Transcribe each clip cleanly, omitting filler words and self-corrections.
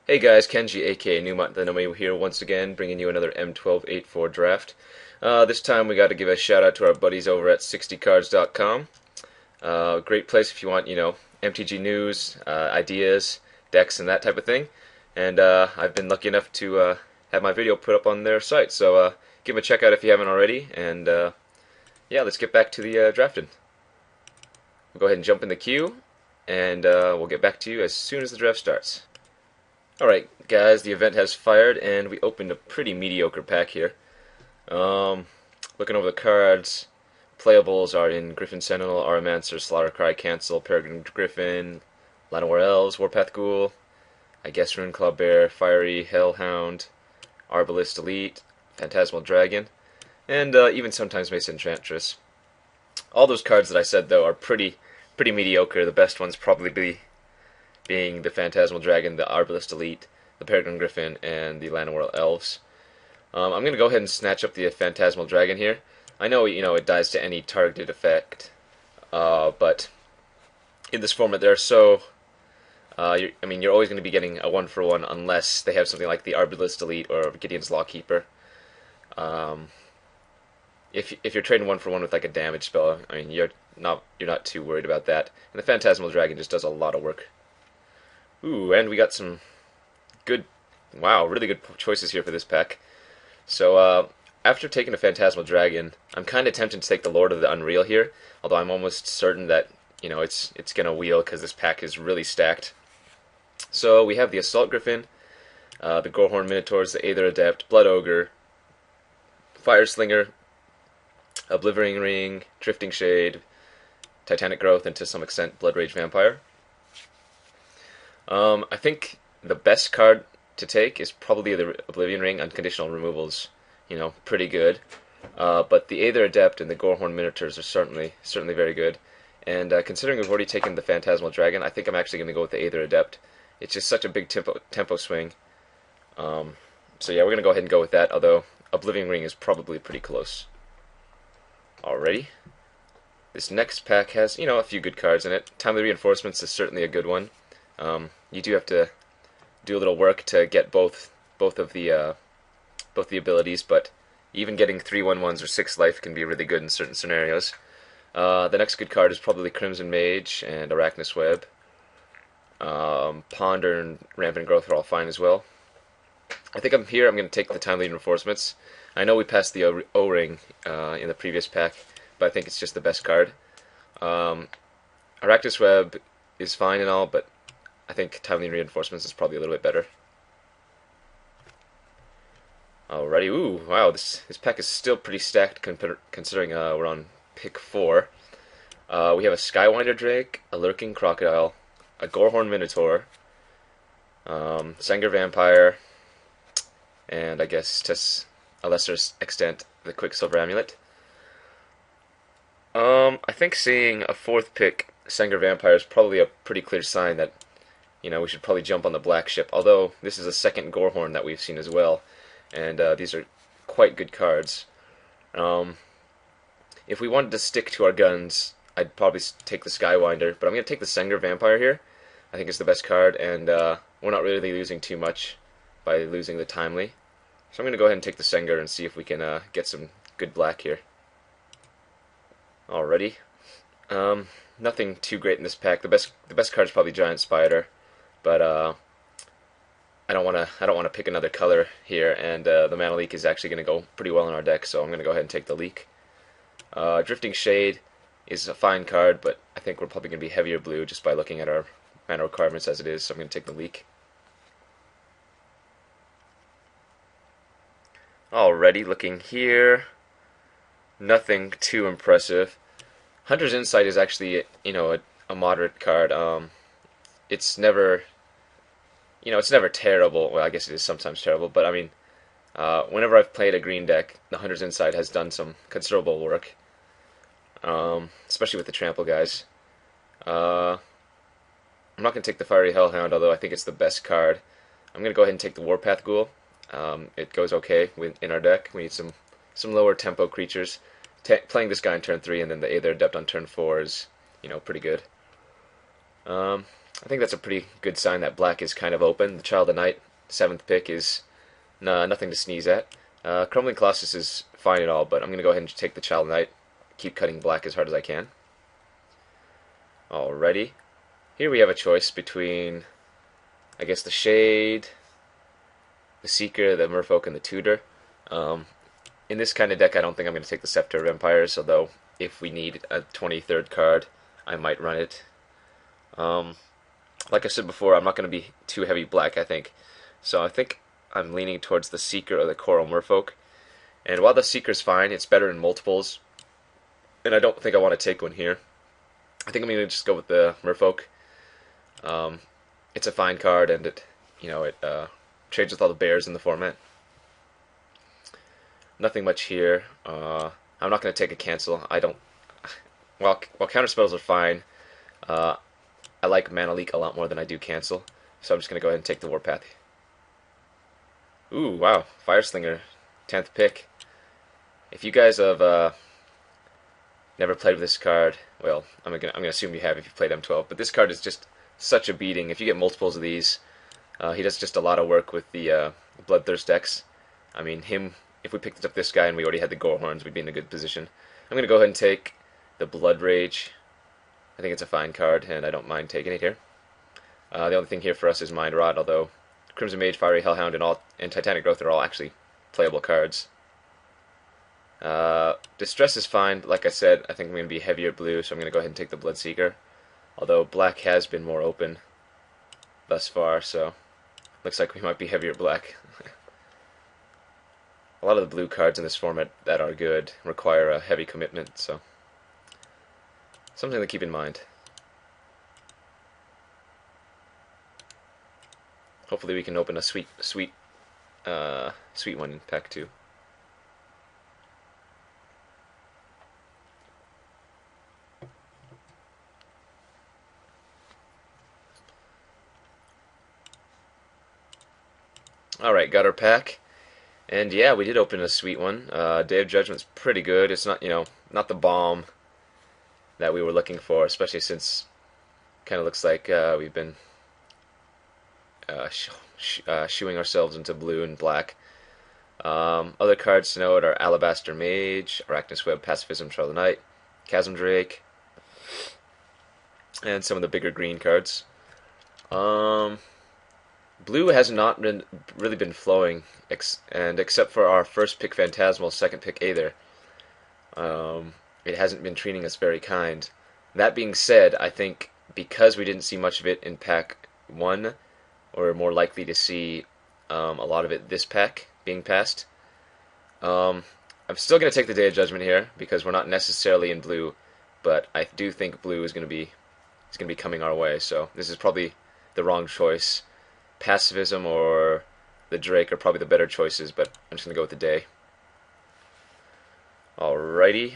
Hey guys, Kenji aka NumotTheNummy here once again, bringing you another M12 Draft. This time we got to give a shout out to our buddies over at 60cards.com. Great place if you want, MTG news, ideas, decks, and that type of thing. And I've been lucky enough to have my video put up on their site, so give them a check out if you haven't already. And yeah, let's get back to the drafting. We'll go ahead and jump in the queue, and we'll get back to you as soon as the draft starts. Alright, guys, the event has fired, and we opened a pretty mediocre pack here. Looking over the cards, playables are in Griffin Sentinel, Aramancer, Slaughtercry, Cancel, Peregrine Griffin, Llanowar Elves, Warpath Ghoul, I guess Rune Claw Bear, Fiery Hellhound, Arbalist Elite, Phantasmal Dragon, and even sometimes Mace Enchantress. All those cards that I said, though, are pretty mediocre. The best ones probably being the Phantasmal Dragon, the Arbalist Elite, the Peregrine Griffin, and the Llanowar Elves. I'm going to go ahead and snatch up the Phantasmal Dragon here. I know, it dies to any targeted effect, but in this format they're so... you're always going to be getting a 1-for-1 unless they have something like the Arbalist Elite or Gideon's Lawkeeper. If you're trading 1-for-1 with like a damage spell, you're not too worried about that. And the Phantasmal Dragon just does a lot of work. Ooh, and we got some really good choices here for this pack. So, after taking a Phantasmal Dragon, I'm kind of tempted to take the Lord of the Unreal here, although I'm almost certain that, it's going to wheel because this pack is really stacked. So, we have the Assault Griffin, the Gorehorn Minotaurs, the Aether Adept, Blood Ogre, Fire Slinger, Oblivion Ring, Drifting Shade, Titanic Growth, and to some extent Blood Rage Vampire. I think the best card to take is probably the Oblivion Ring. Unconditional removals, pretty good. But the Aether Adept and the Gorehorn Minotaurs are certainly very good. And considering we've already taken the Phantasmal Dragon, I think I'm actually going to go with the Aether Adept. It's just such a big tempo swing. So yeah, we're going to go ahead and go with that, although Oblivion Ring is probably pretty close. Alrighty. This next pack has, a few good cards in it. Timely Reinforcements is certainly a good one. You do have to do a little work to get both of the abilities, but even getting 3/1/1s or 6 life can be really good in certain scenarios. The next good card is probably Crimson Mage and Arachnus Web. Ponder and Rampant Growth are all fine as well. I think I'm going to take the Timely Reinforcements. I know we passed the O-Ring in the previous pack, but I think it's just the best card. Arachnus Web is fine and all, but I think Timely Reinforcements is probably a little bit better. Alrighty, ooh, wow, this pack is still pretty stacked considering we're on pick 4. We have a Skywinder Drake, a Lurking Crocodile, a Gorehorn Minotaur, Sengir Vampire, and I guess to a lesser extent the Quicksilver Amulet. I think seeing a 4th pick, Sengir Vampire, is probably a pretty clear sign that we should probably jump on the black ship, although this is a second Gorehorn that we've seen as well, and these are quite good cards. If we wanted to stick to our guns, I'd probably take the Skywinder, but I'm going to take the Sengir Vampire here. I think it's the best card, and we're not really losing too much by losing the Timely. So I'm going to go ahead and take the Sengir and see if we can get some good black here. Alrighty. Nothing too great in this pack. The best card is probably Giant Spider. But I don't want to pick another color here, and the Mana Leak is actually going to go pretty well in our deck, so I'm going to go ahead and take the Leak. Drifting Shade is a fine card, but I think we're probably going to be heavier blue just by looking at our mana requirements as it is, so I'm going to take the Leak. Alrighty, looking here, nothing too impressive. Hunter's Insight is actually, a moderate card. It's never terrible. Well, I guess it is sometimes terrible, but whenever I've played a green deck, the Hunter's Insight has done some considerable work, especially with the trample guys. I'm not going to take the Fiery Hellhound, although I think it's the best card. I'm going to go ahead and take the Warpath Ghoul. It goes okay in our deck. We need some lower tempo creatures. Playing this guy on turn 3 and then the Aether Adept on turn 4 is, pretty good. I think that's a pretty good sign that black is kind of open. The Child of Night, 7th pick, is nothing to sneeze at. Crumbling Colossus is fine at all, but I'm going to go ahead and take the Child of Night, keep cutting black as hard as I can. Alrighty. Here we have a choice between, I guess, the Shade, the Seeker, the Merfolk, and the Tutor. In this kind of deck, I don't think I'm going to take the Scepter of Empires, although if we need a 23rd card, I might run it. Like I said before, I'm not going to be too heavy black, I think. So I think I'm leaning towards the Seeker or the Coral Merfolk. And while the Seeker's fine, it's better in multiples. And I don't think I want to take one here. I think I'm going to just go with the Merfolk. It's a fine card, and it trades with all the bears in the format. Nothing much here. I'm not going to take a cancel. I don't. While counterspells are fine, I like Mana Leak a lot more than I do cancel. So I'm just going to go ahead and take the Warpath. Ooh, wow. Fireslinger, 10th pick. If you guys have never played with this card, well, I'm gonna assume you have if you played M12. But this card is just such a beating. If you get multiples of these, he does just a lot of work with the Bloodthirst decks. I mean, if we picked up this guy and we already had the Gorehorns, we'd be in a good position. I'm gonna go ahead and take the Blood Rage. I think it's a fine card, and I don't mind taking it here. The only thing here for us is Mind Rot, although Crimson Mage, Fiery Hellhound, and Titanic Growth are all actually playable cards. Distress is fine, but like I said, I think I'm going to be heavier blue, so I'm going to go ahead and take the Bloodseeker. Although black has been more open thus far, so looks like we might be heavier black. A lot of the blue cards in this format that are good require a heavy commitment, so something to keep in mind. Hopefully we can open a sweet one in pack 2. Alright, got our pack. And yeah, we did open a sweet one. Day of Judgment's pretty good. It's not, not the bomb that we were looking for, especially since kind of looks like we've been shooing ourselves into blue and black. Other cards to note are Alabaster Mage, Arachnus Web, Pacifism, Child of Night, Chasm Drake, and some of the bigger green cards. Blue has not really been flowing, and except for our first pick Phantasmal, second pick Aether, it hasn't been treating us very kind. That being said, I think because we didn't see much of it in pack 1, we're more likely to see a lot of it this pack being passed. I'm still going to take the Day of Judgment here because we're not necessarily in blue, but I do think blue is going to be coming our way. So this is probably the wrong choice. Pacifism or the Drake are probably the better choices, but I'm just going to go with the Day. Alrighty.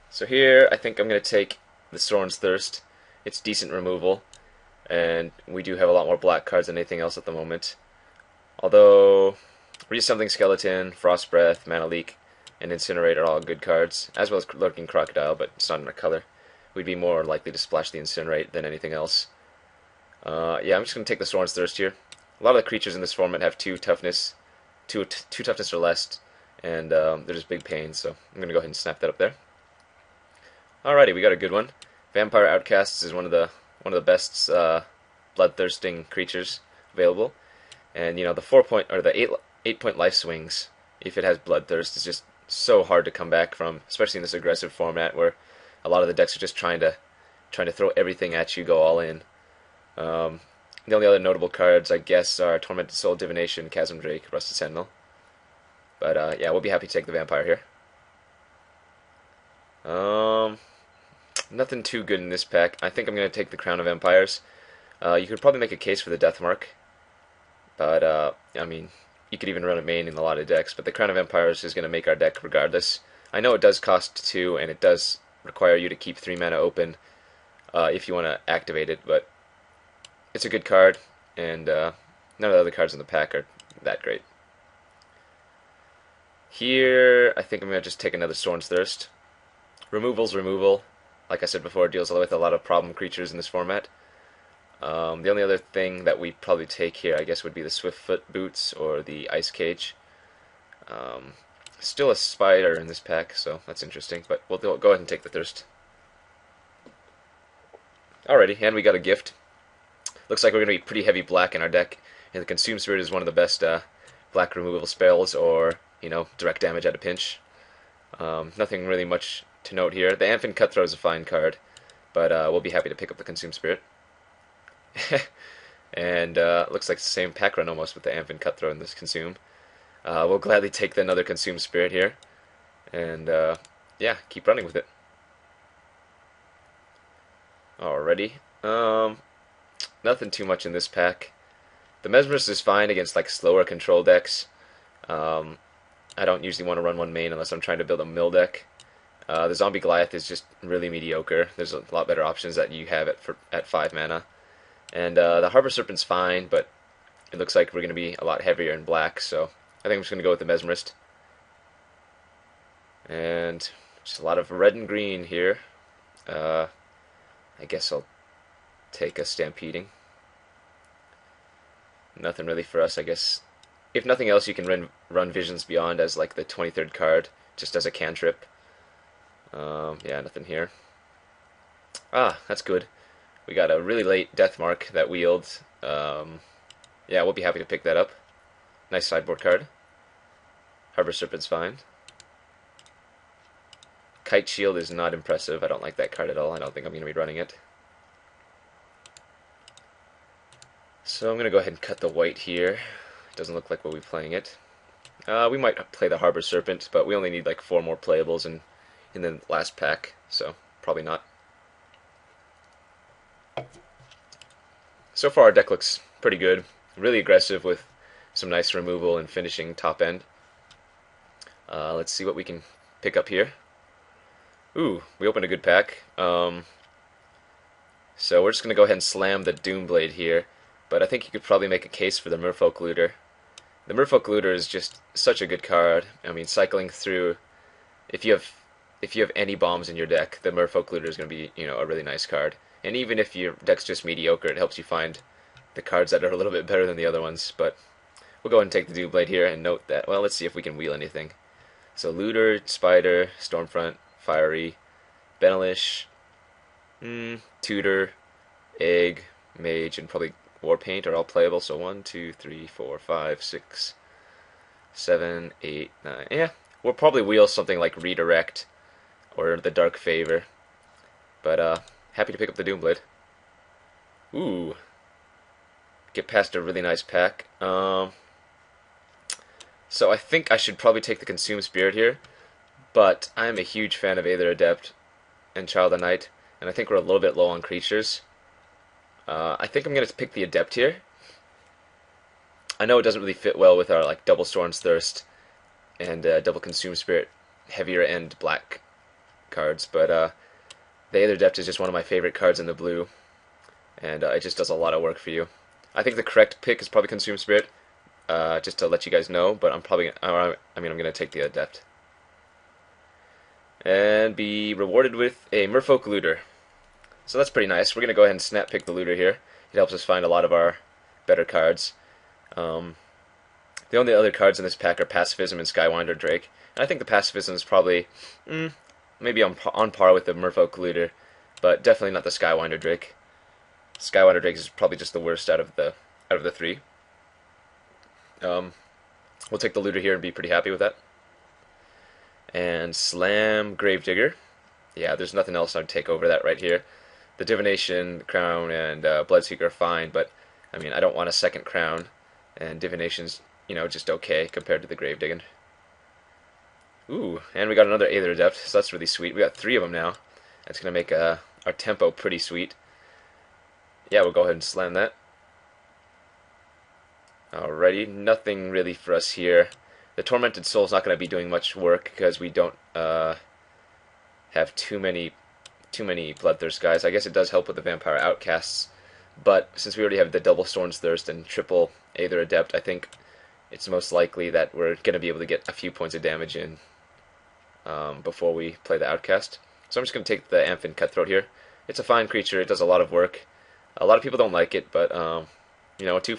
So here I think I'm going to take the Sorin's Thirst. It's decent removal, and we do have a lot more black cards than anything else at the moment. Although Reassembling Skeleton, Frost Breath, Mana Leak, and Incinerate are all good cards, as well as Lurking Crocodile, but it's not in our color. We'd be more likely to splash the Incinerate than anything else. Yeah, I'm just going to take the Sorin's Thirst here. A lot of the creatures in this format have 2 toughness or less, and they're just big pains, so I'm going to go ahead and snap that up there. Alrighty, we got a good one. Vampire Outcasts is one of the best bloodthirsting creatures available, and the 4-point or the 8-point life swings, if it has Bloodthirst, is just so hard to come back from, especially in this aggressive format where a lot of the decks are just trying to throw everything at you, go all in. The only other notable cards, I guess, are Tormented Soul, Divination, Chasm Drake, Rusted Sentinel. But yeah, we'll be happy to take the Vampire here. Nothing too good in this pack. I think I'm going to take the Crown of Empires. You could probably make a case for the Deathmark, but I mean, you could even run a main in a lot of decks, but the Crown of Empires is going to make our deck regardless. I know it does cost 2, and it does require you to keep 3 mana open if you want to activate it, but it's a good card, and none of the other cards in the pack are that great. Here, I think I'm going to just take another Sorin's Thirst. Removal's removal. like I said before, deals with a lot of problem creatures in this format. The only other thing that we probably take here, I guess, would be the Swiftfoot boots or the Ice Cage. Um, Still a spider in this pack, so that's interesting, but we'll go ahead and take the Thirst. Alrighty, and we got a gift. Looks like we're going to be pretty heavy black in our deck, and the Consume Spirit is one of the best black removal spells, or, direct damage at a pinch. Nothing really much to note here. The Amphin Cutthroat is a fine card, but we'll be happy to pick up the Consume Spirit. And looks like the same pack run almost with the Amphin Cutthroat and this Consume. We'll gladly take another Consume Spirit here, and yeah, keep running with it. Alrighty. Nothing too much in this pack. The Mesmerist is fine against like slower control decks. I don't usually want to run one main unless I'm trying to build a mill deck. The Zombie Goliath is just really mediocre. There's a lot better options that you have at 5 mana. And the Harbor Serpent's fine, but it looks like we're going to be a lot heavier in black, so I think I'm just going to go with the Mesmerist. And just a lot of red and green here. I guess I'll take a Stampeding. Nothing really for us, I guess. If nothing else, you can run Visions Beyond as like the 23rd card, just as a cantrip. Yeah, nothing here. Ah, that's good. We got a really late Deathmark that wields. Yeah, we'll be happy to pick that up. Nice sideboard card. Harbor Serpent's fine. Kite Shield is not impressive. I don't like that card at all. I don't think I'm going to be running it. So I'm going to go ahead and cut the white here. Doesn't look like we'll be playing it. We might play the Harbor Serpent, but we only need like 4 more playables in the last pack, so probably not. So far our deck looks pretty good. Really aggressive with some nice removal and finishing top end. Let's see what we can pick up here. Ooh, we opened a good pack. So we're just going to go ahead and slam the Doomblade here. But I think you could probably make a case for the Merfolk Looter. The Merfolk Looter is just such a good card. I mean, cycling through, if you have any bombs in your deck, the Merfolk Looter is going to be, a really nice card. And even if your deck's just mediocre, it helps you find the cards that are a little bit better than the other ones. But we'll go ahead and take the Doomblade here and note that, well, let's see if we can wheel anything. So Looter, Spider, Stormfront, Fiery, Benelish, Tutor, Egg, Mage, and probably Warpaint are all playable. So 1, 2, 3, 4, 5, 6, 7, 8, 9. Yeah, we'll probably wheel something like Redirect or the Dark Favor. But happy to pick up the Doomblade. Ooh, get past a really nice pack. So I think I should probably take the Consume Spirit here, but I am a huge fan of Aether Adept and Child of Night, and I think we're a little bit low on creatures. I think I'm going to pick the Adept here. I know it doesn't really fit well with our like double Storm's Thirst and double Consume Spirit heavier end black cards, but the Aether Adept is just one of my favorite cards in the blue, and it just does a lot of work for you. I think the correct pick is probably Consume Spirit, just to let you guys know, but I'm going to take the Adept. And be rewarded with a Merfolk Looter. So that's pretty nice. We're going to go ahead and snap pick the Looter here. It helps us find a lot of our better cards. The only other cards in this pack are Pacifism and Skywinder Drake. And I think the Pacifism is probably maybe on par with the Merfolk Looter, but definitely not the Skywinder Drake. Skywinder Drake is probably just the worst out of the 3. We'll take the Looter here and be pretty happy with that. And slam Gravedigger. Yeah, there's nothing else I'd take over that right here. The Divination, Crown, and Bloodseeker are fine, but I mean, I don't want a second Crown, and Divination's, just okay compared to the Gravedigging. Ooh, and we got another Aether Adept, so that's really sweet. We got 3 of them now. That's going to make our tempo pretty sweet. Yeah, we'll go ahead and slam that. Alrighty, nothing really for us here. The Tormented Soul's not going to be doing much work because we don't have too many Bloodthirst guys. I guess it does help with the Vampire Outcasts, but since we already have the double Storm's Thirst and triple Aether Adept, I think it's most likely that we're going to be able to get a few points of damage in before we play the Outcast. So I'm just going to take the Amphin Cutthroat here. It's a fine creature. It does a lot of work. A lot of people don't like it, but you know,